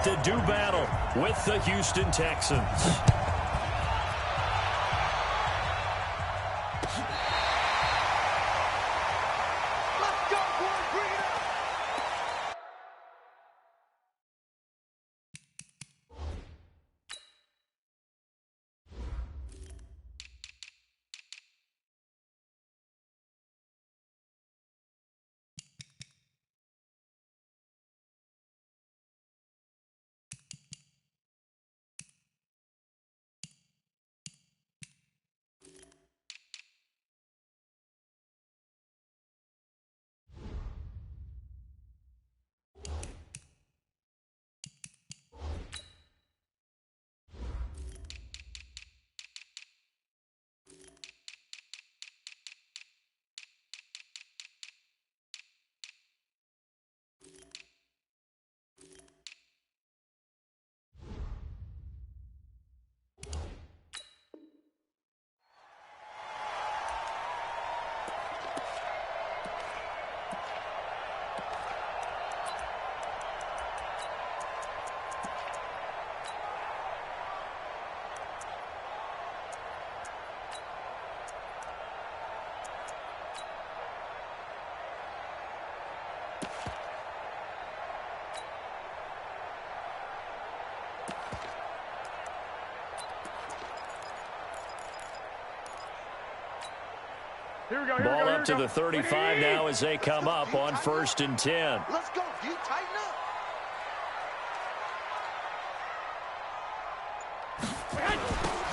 to do battle with the Houston Texans. Ball up to the 35 now as they come up on 1st and 10. Let's go, D. Tighten up.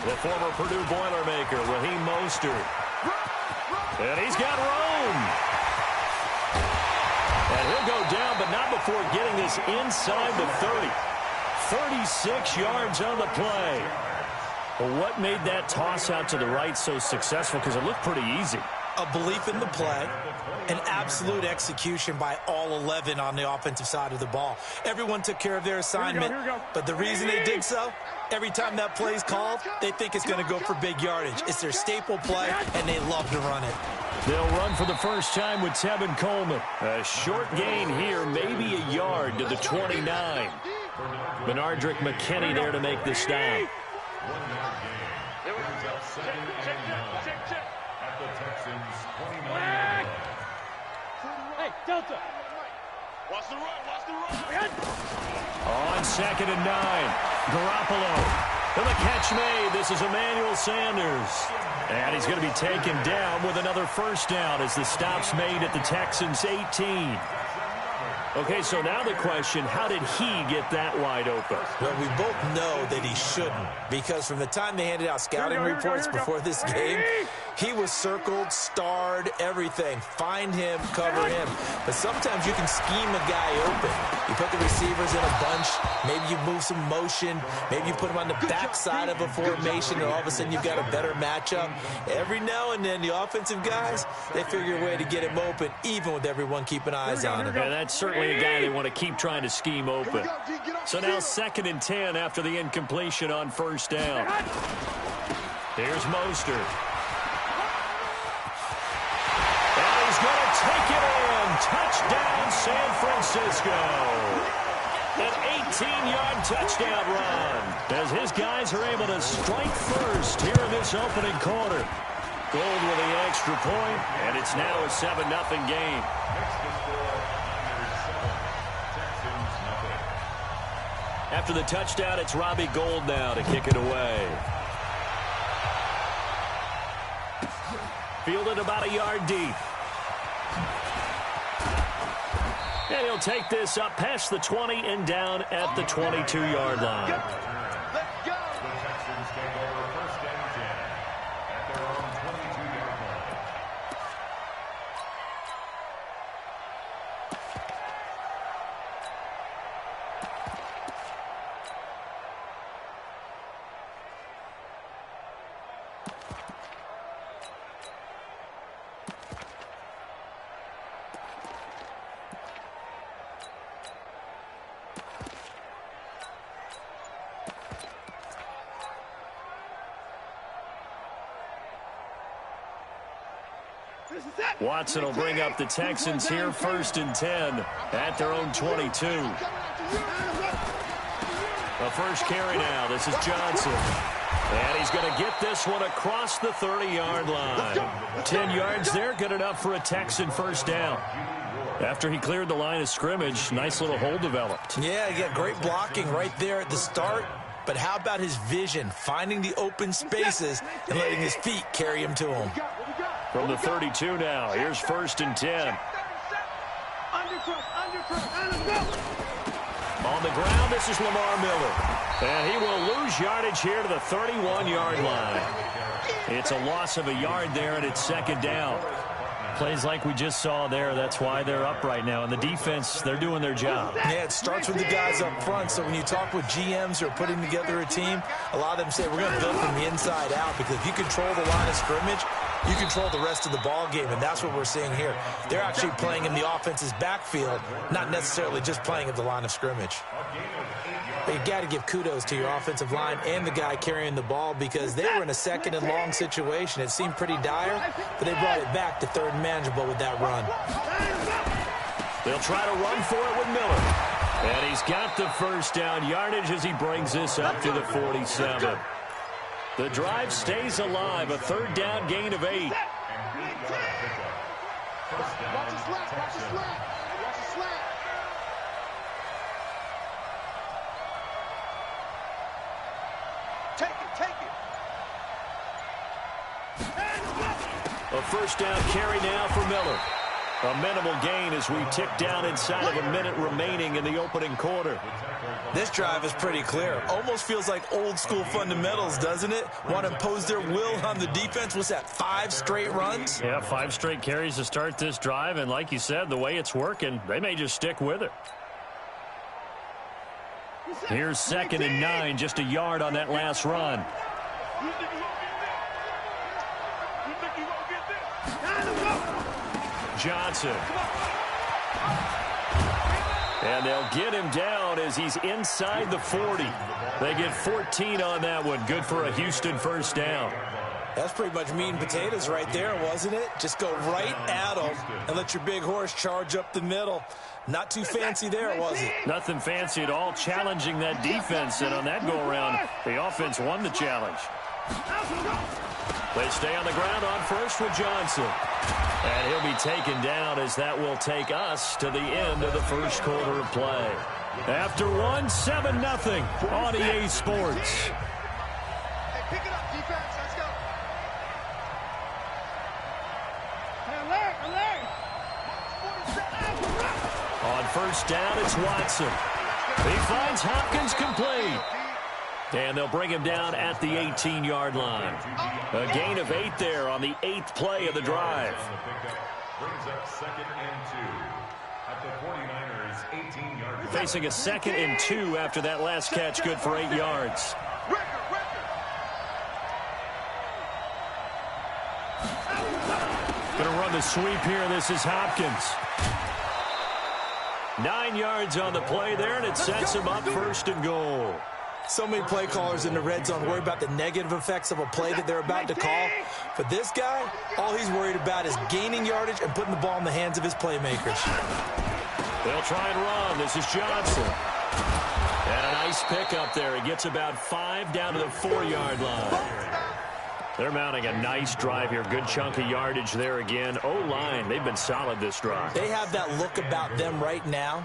The former Purdue Boilermaker, Raheem Mostert. And he's got room. And he'll go down, but not before getting this inside the 30. 36 yards on the play. Well, what made that toss out to the right so successful? Because it looked pretty easy. A belief in the play, an absolute execution by all 11 on the offensive side of the ball. Everyone took care of their assignment, but the reason they did so, every time that play is called, they think it's going to go for big yardage. It's their staple play, and they love to run it. They'll run for the first time with Tevin Coleman. A short gain here, maybe a yard to the 29. Benardrick McKinney there to make the stop. Hey, Delta. Watch the run, watch the run. On 2nd and 9, Garoppolo. And the catch made. This is Emmanuel Sanders. And he's going to be taken down with another first down as the stop's made at the Texans' 18. Okay, so now the question, how did he get that wide open? Well, we both know that he shouldn't, because from the time they handed out scouting reports before this game, he was circled, starred, everything. Find him, cover him. But sometimes you can scheme a guy open. You put the receivers in a bunch. Maybe you move some motion. Maybe you put them on the backside of a formation, and all of a sudden you've got a better matchup. Every now and then, the offensive guys, they figure a way to get him open, even with everyone keeping eyes on him. And that's certainly a guy they want to keep trying to scheme open. So now 2nd and 10 after the incompletion on first down. Here's Mostert. And he's going to take it in. Touchdown, San Francisco. An 18-yard touchdown run as his guys are able to strike first here in this opening quarter. Gold with the extra point, and it's now a 7-0 game. After the touchdown, it's Robbie Gould now to kick it away. Fielded about a yard deep. And he'll take this up past the 20 and down at the 22-yard line. Let's go. The Texans take over 1st and 10 at their own 22-yard line. Watson will bring up the Texans here 1st and 10 at their own 22. A first carry now. This is Johnson. And he's going to get this one across the 30-yard line. 10 yards there, good enough for a Texan first down. After he cleared the line of scrimmage, nice little hole developed. Yeah, he got great blocking right there at the start. But how about his vision, finding the open spaces and letting his feet carry him to him? From the 32 now, here's 1st and 10. On the ground, this is Lamar Miller. And he will lose yardage here to the 31-yard line. It's a loss of a yard there, and it's 2nd down. Plays like we just saw there, that's why they're up right now. And the defense, they're doing their job. Yeah, it starts with the guys up front. So when you talk with GMs who are putting together a team, a lot of them say, we're going to build from the inside out. Because if you control the line of scrimmage, you control the rest of the ball game, and that's what we're seeing here. They're actually playing in the offense's backfield, not necessarily just playing at the line of scrimmage. But you got to give kudos to your offensive line and the guy carrying the ball because they were in a 2nd and long situation. It seemed pretty dire, but they brought it back to 3rd and manageable with that run. They'll try to run for it with Miller. And he's got the first down yardage as he brings this up to the 47. The drive stays alive, a 3rd down gain of 8. Watch the slant, watch the slant, watch the slant. Take it. A first down carry now for Miller. A minimal gain as we tick down inside of a minute remaining in the opening quarter. This drive is pretty clear. Almost feels like old school fundamentals, doesn't it? Want to impose their will on the defense. What's that, 5 straight runs? Yeah, 5 straight carries to start this drive. And like you said, the way it's working, they may just stick with it. Here's 2nd and 9, just a yard on that last run. Johnson. And they'll get him down as he's inside the 40. They get 14 on that one. Good for a Houston first down. That's pretty much meat and potatoes right there, wasn't it? Just go right at them and let your big horse charge up the middle. Not too fancy there, was it? Nothing fancy at all, challenging that defense. And on that go-around, the offense won the challenge. They stay on the ground on first with Johnson. And he'll be taken down as that will take us to the end of the first quarter of play. After one, 7-0 on EA Sports. Hey, pick it up, defense. Let's go. On first down, it's Watson. He finds Hopkins complete. And they'll bring him down at the 18-yard line. A gain of 8 there on the 8th play of the drive. Brings up 2nd and 2 at the 49ers 18-yard line. Facing a 2nd and 2 after that last catch, good for 8 yards. Going to run the sweep here. This is Hopkins. 9 yards on the play there, and it sets him up 1st and goal. So many play callers in the red zone worry about the negative effects of a play that they're about to call. But this guy, all he's worried about is gaining yardage and putting the ball in the hands of his playmakers. They'll try and run. This is Johnson. And a nice pickup there. He gets about 5 down to the 4-yard line. They're mounting a nice drive here. Good chunk of yardage there again. O-line, they've been solid this drive. They have that look about them right now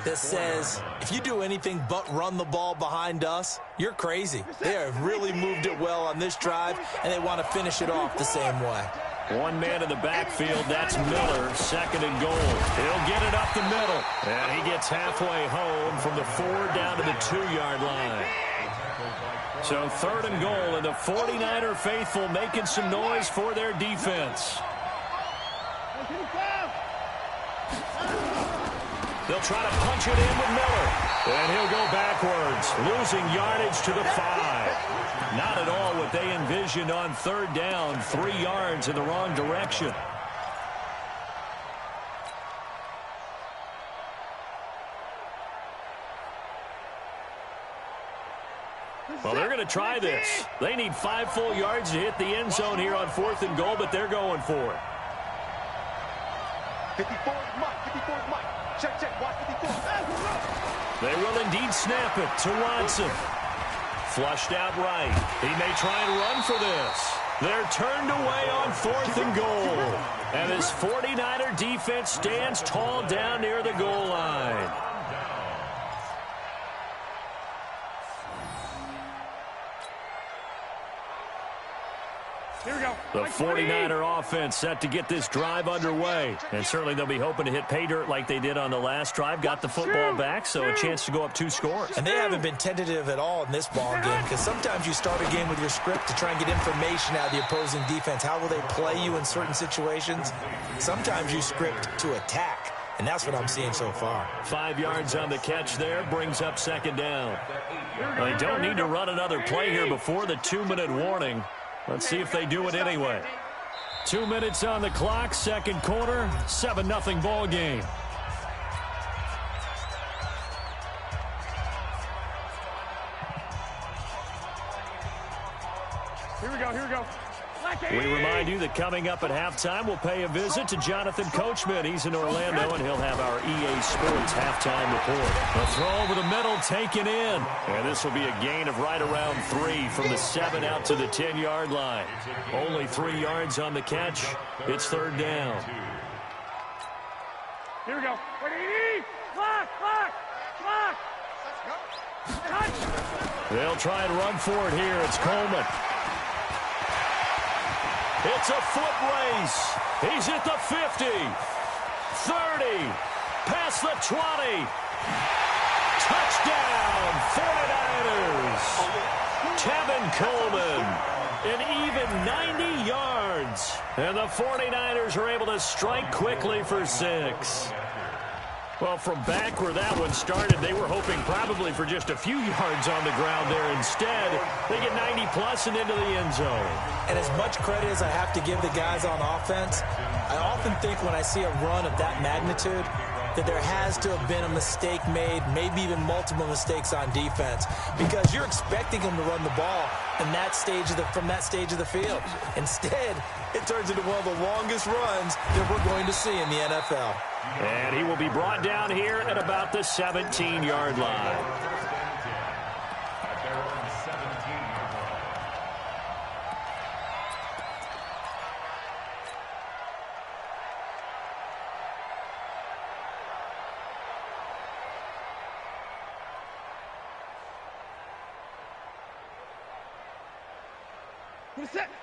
that says, if you do anything but run the ball behind us, you're crazy. They have really moved it well on this drive, and they want to finish it off the same way. One man in the backfield, that's Miller, 2nd and goal. He'll get it up the middle, and he gets halfway home from the 4 down to the 2-yard line. So 3rd and goal, and the 49er faithful making some noise for their defense. They'll try to punch it in with Miller. And he'll go backwards, losing yardage to the 5. Not at all what they envisioned on 3rd down, 3 yards in the wrong direction. Well, they're going to try this. They need 5 full yards to hit the end zone here on 4th and goal, but they're going for it. 54 is Mike. 54 is Mike. Check, watch 54. They will indeed snap it to Watson. Flushed out right. He may try and run for this. They're turned away on 4th and goal. And his 49er defense stands tall down near the goal line. Here we go. The 49er offense set to get this drive underway. And certainly they'll be hoping to hit pay dirt like they did on the last drive. Got the football back, so a chance to go up 2 scores. And they haven't been tentative at all in this ball game, because sometimes you start a game with your script to try and get information out of the opposing defense. How will they play you in certain situations? Sometimes you script to attack, and that's what I'm seeing so far. 5 yards on the catch there, brings up 2nd down. They don't need to run another play here before the 2-minute warning. Let's see if they do it anyway. 2 minutes on the clock, 2nd quarter, 7-0 ball game. Here we go. Here we go. We remind you that coming up at halftime, we'll pay a visit to Jonathan Coachman. He's in Orlando, and he'll have our EA Sports halftime report. A throw over the middle, taken in. And this will be a gain of right around 3 from the 7 out to the 10-yard line. Only 3 yards on the catch. It's 3rd down. Here we go. Ready? Clock, clock, clock. Touch. They'll try and run for it here. It's Coleman. It's a foot race. He's at the 50, 30, past the 20. Touchdown, 49ers. Tevin Coleman, an even 90 yards. And the 49ers are able to strike quickly for 6. Well, from back where that one started, they were hoping probably for just a few yards on the ground there. Instead, they get 90-plus and into the end zone. And as much credit as I have to give the guys on offense, I often think when I see a run of that magnitude that there has to have been a mistake made, maybe even multiple mistakes on defense, because you're expecting them to run the ball in that stage of from that stage of the field. Instead, it turns into one of the longest runs that we're going to see in the NFL. And he will be brought down here at about the 17-yard line.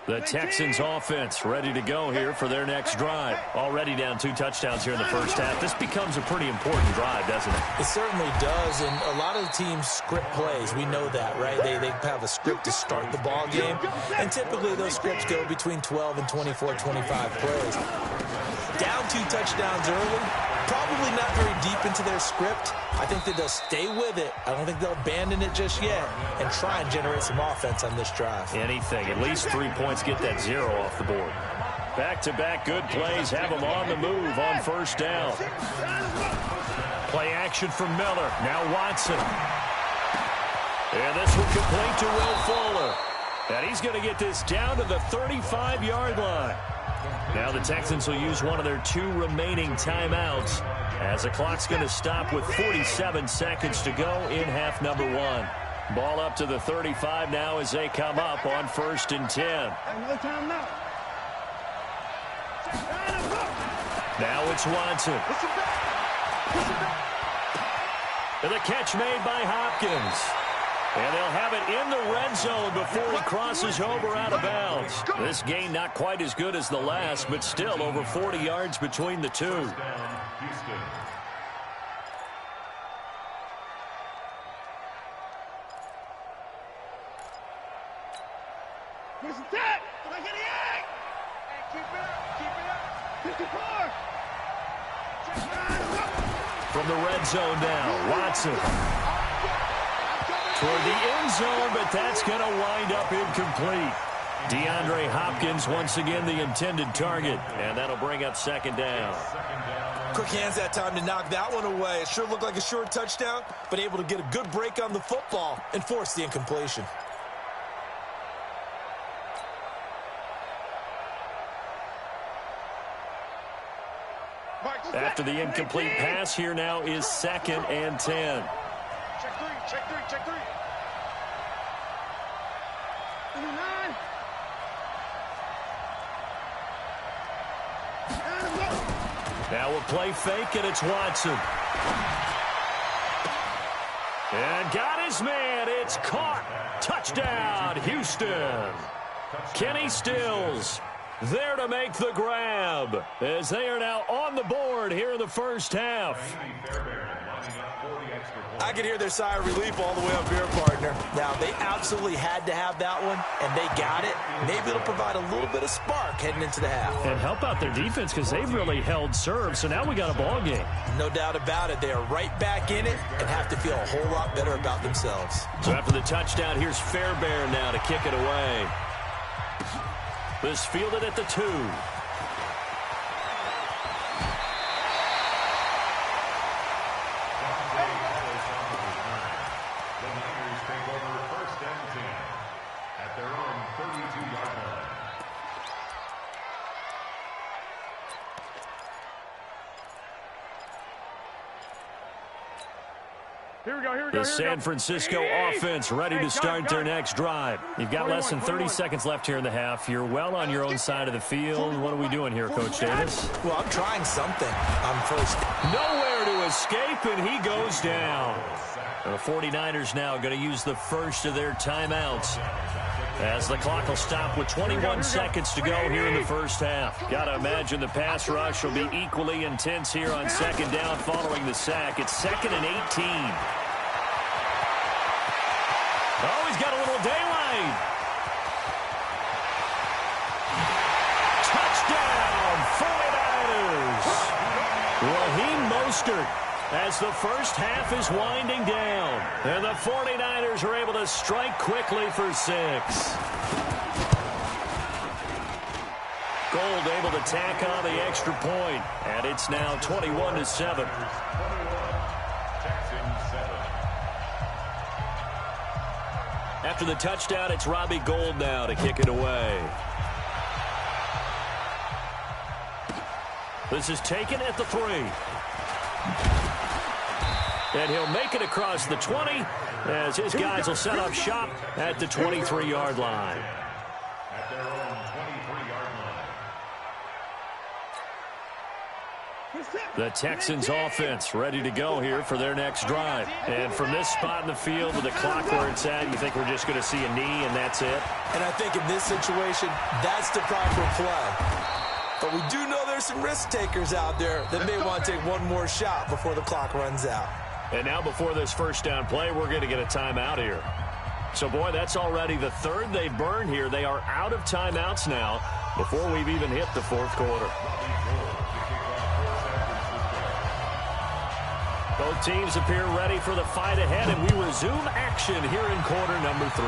The Texans offense ready to go here for their next drive. Already down 2 touchdowns here in the first half. This becomes a pretty important drive, doesn't it? It certainly does, and a lot of the teams script plays. We know that, right? They have a script to start the ball game, and typically those scripts go between 12 and 24, 25 plays. Down 2 touchdowns early, probably not very deep into their script. I think that they'll stay with it. I don't think they'll abandon it just yet and try and generate some offense on this drive. Anything. At least 3 points, get that 0 off the board. Back-to-back good plays have them on the move on first down. Play action from Miller. Now Watson. And this one complete to Will Fuller. And he's going to get this down to the 35-yard line. Now the Texans will use one of their 2 remaining timeouts as the clock's going to stop with 47 seconds to go in half number 1. Ball up to the 35 now as they come up on 1st and 10. Now it's Watson. And the catch made by Hopkins. And they'll have it in the red zone before he crosses over out of bounds. This gain not quite as good as the last, but still over 40 yards between the 2. From the red zone now, Watson. Toward the end zone, but that's going to wind up incomplete. DeAndre Hopkins once again the intended target, and that'll bring up 2nd down. Quick hands that time to knock that one away. It sure looked like a short touchdown, but able to get a good break on the football and force the incompletion. After the incomplete pass, here now is 2nd and 10. Check three, check three, check three. 29. Now we'll play fake, and it's Watson. And got his man. It's caught. Touchdown, Houston. Kenny Stills there to make the grab as they are now on the board here in the first half. I can hear their sigh of relief all the way up here, partner. Now, they absolutely had to have that one, and they got it. Maybe it'll provide a little bit of spark heading into the half. And help out their defense because they've really held serve, so now we got a ball game. No doubt about it. They are right back in it and have to feel a whole lot better about themselves. So after the touchdown, here's Fairbairn now to kick it away. This fielded at the 2. The San Francisco offense ready to start their next drive. You've got less than 30 seconds left here in the half. You're well on your own side of the field. What are we doing here, Coach Davis? Well, I'm trying something on first. Nowhere to escape, and he goes down. The 49ers now going to use the first of their timeouts as the clock will stop with 21 seconds to go here in the first half. Got to imagine the pass rush will be equally intense here on second down following the sack. It's 2nd and 18. Oh, he's got a little daylight. Touchdown, 49ers. Raheem Mostert as the first half is winding down. And the 49ers are able to strike quickly for 6. Gold able to tack on the extra point. And it's now 21-7. After the touchdown, it's Robbie Gould now to kick it away. This is taken at the 3. And he'll make it across the 20 as his guys will set up shop at the 23-yard line. At their own 23-yard line. The Texans offense ready to go here for their next drive. And from this spot in the field with the clock where it's at, you think we're just going to see a knee and that's it? And I think in this situation, that's the proper play. But we do know there's some risk takers out there that may want to take one more shot before the clock runs out. And now before this first down play, we're going to get a timeout here. So, boy, that's already the third they've burned here. They are out of timeouts now before we've even hit the fourth quarter. Both teams appear ready for the fight ahead, and we resume action here in quarter number 3.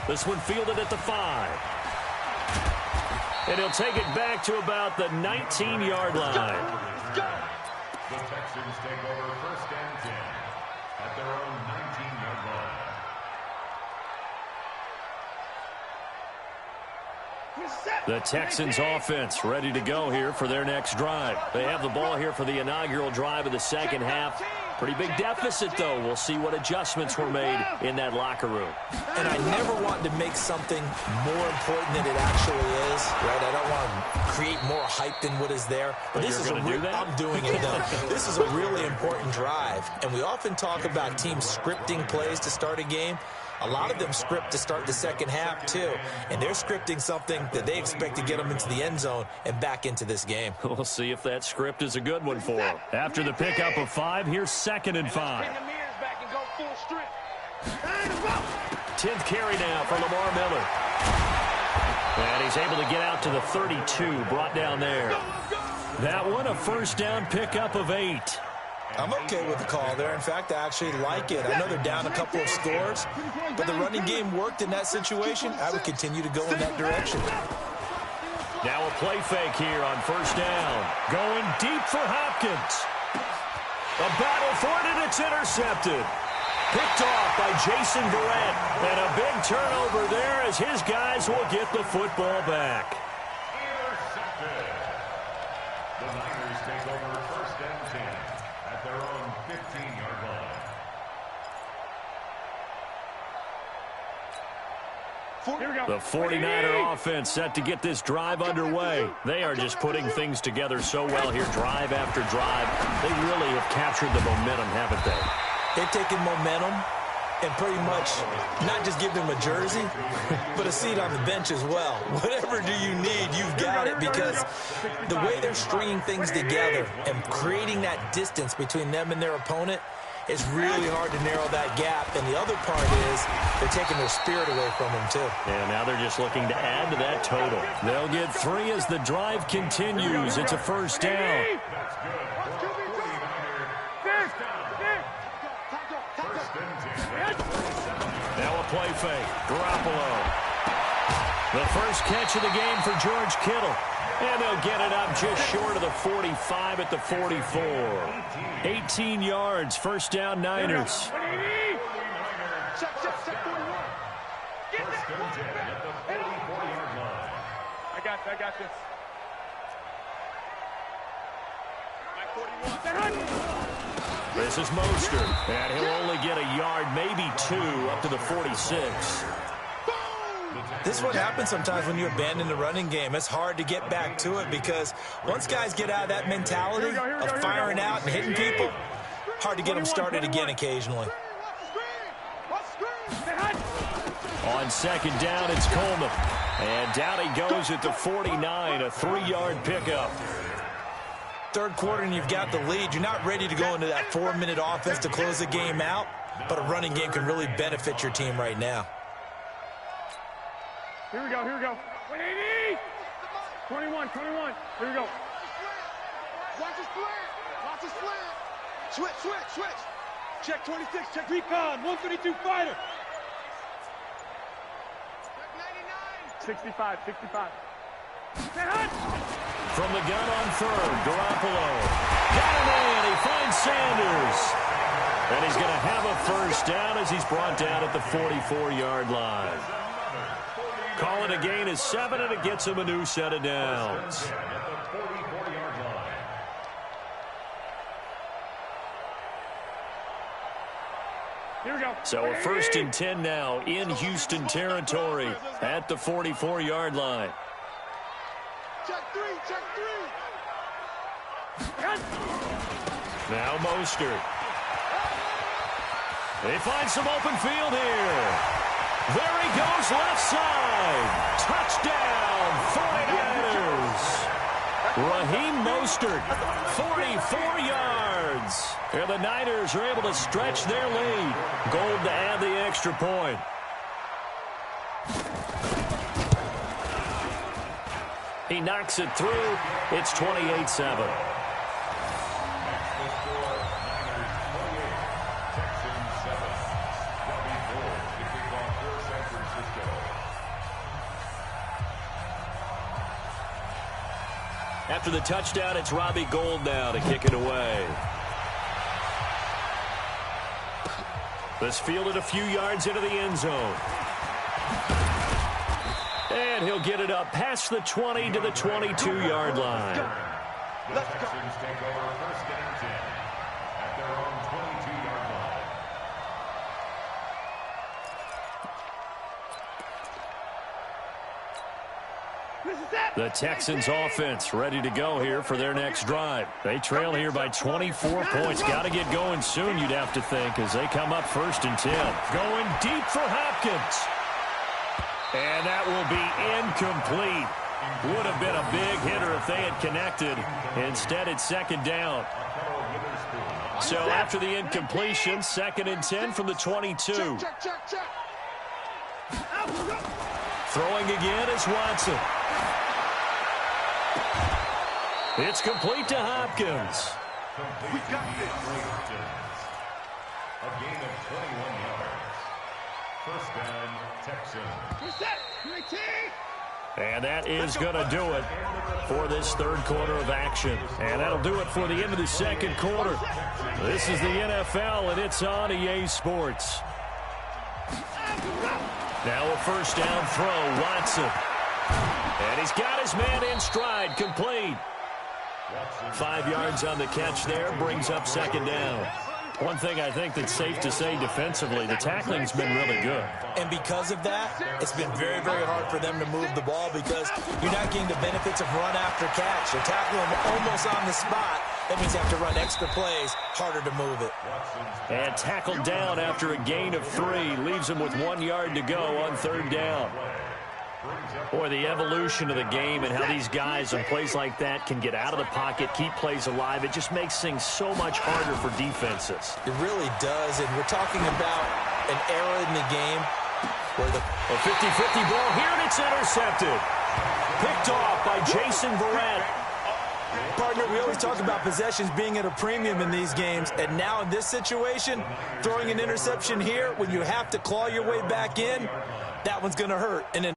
This one fielded at the 5. And he'll take it back to about the 19-yard line. The Texans take over 1st and 10 at their own 19-yard line. The Texans offense ready to go here for their next drive. They have the ball here for the inaugural drive of the second half. Pretty big deficit, though. We'll see what adjustments were made in that locker room. And I never want to make something more important than it actually is, right? I don't want to create more hype than what is there. But this is a do that? I'm doing it, though. This is a really important drive. And we often talk about teams scripting plays to start a game. A lot of them script to start the second half, too. And they're scripting something that they expect to get them into the end zone and back into this game. We'll see if that script is a good one for them. After the pickup of 5, here's 2nd and 5. 10th carry now for Lamar Miller. And he's able to get out to the 32, brought down there. That one, a first down pickup of 8. I'm okay with the call there. In fact, I actually like it. I know they're down a couple of scores, but the running game worked in that situation. I would continue to go in that direction. Now a play fake here on first down. Going deep for Hopkins. A battle for it, and it's intercepted. Picked off by Jason Verrett. And a big turnover there as his guys will get the football back. Intercepted. The Niners take over 1st and 10 at their own 15-yard line. The 49er offense set to get this drive underway. They are just putting things together so well here, drive after drive. They really have captured the momentum, haven't they? They've taken momentum and pretty much not just give them a jersey, but a seat on the bench as well. Whatever do you need, you've got it, because the way they're stringing things together and creating that distance between them and their opponent, it's really hard to narrow that gap. And the other part is they're taking their spirit away from them, too. And now they're just looking to add to that total. They'll get 3 as the drive continues. It's a first down. Now a play fake. Garoppolo. The first catch of the game for George Kittle. And they'll get it up just short of the 45 at the 44. 18 yards, first down, Niners. Check 41. I got this. This is Mostert, and he'll only get a yard, maybe 2, up to the 46. This is what happens sometimes when you abandon the running game. It's hard to get back to it because once guys get out of that mentality of firing out and hitting people, hard to get them started again occasionally. On second down, it's Coleman. And down he goes at the 49, a 3-yard pickup. Third quarter and you've got the lead. You're not ready to go into that 4-minute offense to close the game out, but a running game can really benefit your team right now. Here we go. 21. Here we go. Watch his slant. Switch. Check 26. Check recon. 132 fighter. Check 99. 65. From the gun on third, Garoppolo. Got him in. He finds Sanders. And he's going to have a first down as he's brought down at the 44-yard line. Call it a gain of 7, and it gets him a new set of downs. Here we go. So a 1st and 10 now in Houston territory at the 44-yard line. Check 3. Now Mostert. They find some open field here. There he goes, left side. Touchdown, 49ers. Raheem Mostert, 44 yards. And the Niners are able to stretch their lead. Gold to add the extra point. He knocks it through. It's 28-7. After the touchdown, it's Robbie Gould now to kick it away. This fielded a few yards into the end zone. And he'll get it up past the 20 to the 22-yard line. The Texans take over 1st and 10 at their own 22-yard line. The Texans offense ready to go here for their next drive. They trail here by 24 points. Got to get going soon, you'd have to think, as they come up 1st and 10. Going deep for Hopkins. And that will be incomplete. Would have been a big hitter if they had connected. Instead, it's 2nd down. So after the incompletion, 2nd and 10 from the 22. Check. Throwing again is Watson. It's complete to Hopkins. We got this. A gain of 21 yards. 1st down, Texans. And that is going to do it for this 3rd quarter of action. And that'll do it for the end of the 2nd quarter. This is the NFL, and it's on EA Sports. Now a 1st down throw, Watson. And he's got his man in stride, complete. 5 yards on the catch there, brings up 2nd down. One thing I think that's safe to say defensively, the tackling's been really good. And because of that, it's been very, very hard for them to move the ball because you're not getting the benefits of run after catch. You're tackling them almost on the spot. That means you have to run extra plays, harder to move it. And tackled down after a gain of 3. Leaves him with 1 yard to go on 3rd down. Boy, the evolution of the game and how these guys in plays like that can get out of the pocket, keep plays alive, it just makes things so much harder for defenses. It really does, and we're talking about an era in the game where the 50-50 ball here, and it's intercepted. Picked off by Jason Verrett. Partner, we always talk about possessions being at a premium in these games, and now in this situation, throwing an interception here when you have to claw your way back in, that one's going to hurt. And